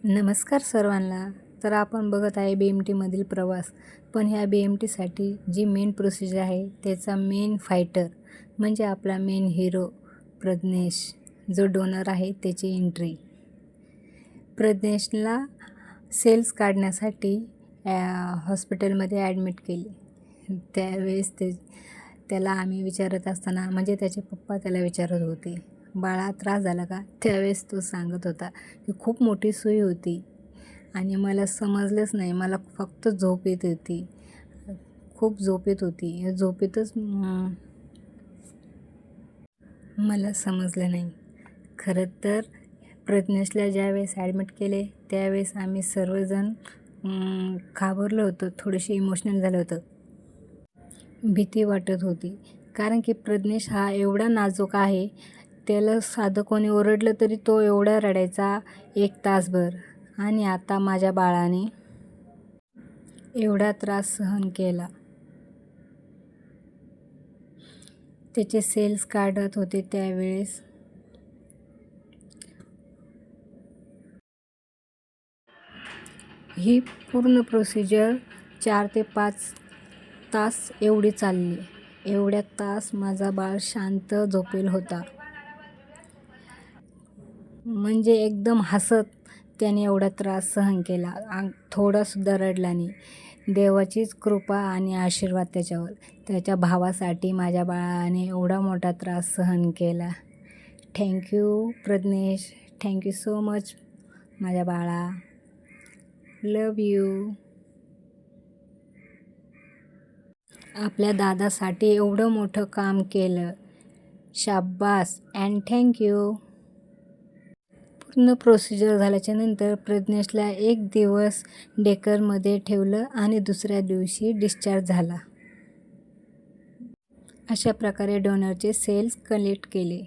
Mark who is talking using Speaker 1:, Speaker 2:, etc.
Speaker 1: नमस्कार सर्वांना. तर आपण बघत आहे BMTमधील प्रवास. पण ह्या BMTसाठी जी मेन प्रोसिजर आहे त्याचा मेन फायटर म्हणजे आपला मेन हिरो प्रज्ञेश, जो डोनर आहे त्याची एंट्री. प्रज्ञेशला सेल्स काढण्यासाठी हॉस्पिटलमध्ये ॲडमिट केली. त्यावेळेस त्याला आम्ही विचारत असताना म्हणजे त्याचे पप्पा त्याला विचारत होते, बाळा त्रास झाला का? त्यावेळेस तो सांगत होता की खूप मोठी सुई होती आणि मला समजलंच नाही, मला फक्त झोप येत होती, खूप झोप येत होती. या झोपेतच मला समजलं नाही. खरं तर प्रज्ञेशला ज्यावेळेस ॲडमिट केले त्यावेळेस आम्ही सर्वजण घाबरलो होतो, थोडेसे इमोशनल झालं होतं, भीती वाटत होती. कारण की प्रज्ञेश हा एवढा नाजूक आहे, त्याला साधं कोणी ओरडलं तरी तो एवढा रडायचा 1 तासभर. आणि आता माझ्या बाळाने एवढा त्रास सहन केला. त्याचे सेल्स काढत होते त्यावेळेस ही पूर्ण प्रोसिजर 4 ते 5 तास एवढी चालली. एवढ्या तास माझा बाळ शांत झोपेल होता. म्हणजे एकदम हसत त्याने एवढा त्रास सहन केला, थोडासुद्धा रडला नाही. देवाचीच कृपा आणि आशीर्वाद त्याच्यावर. त्याच्या भावासाठी माझ्या बाळाने एवढा मोठा त्रास सहन केला. Thank you Prajnesh, thank you so much माझ्या बाळा. लव यू. आपल्या दादासाठी एवढं मोठं काम केलं, शाब्बास अँड थँक्यू. पूर्ण प्रोसिजर झाल्याच्यानंतर प्रज्ञेशला 1 दिवस डेकरमध्ये ठेवलं आणि दुसऱ्या दिवशी डिस्चार्ज झाला. अशा प्रकारे डोनरचे सेल्स कलेक्ट केले.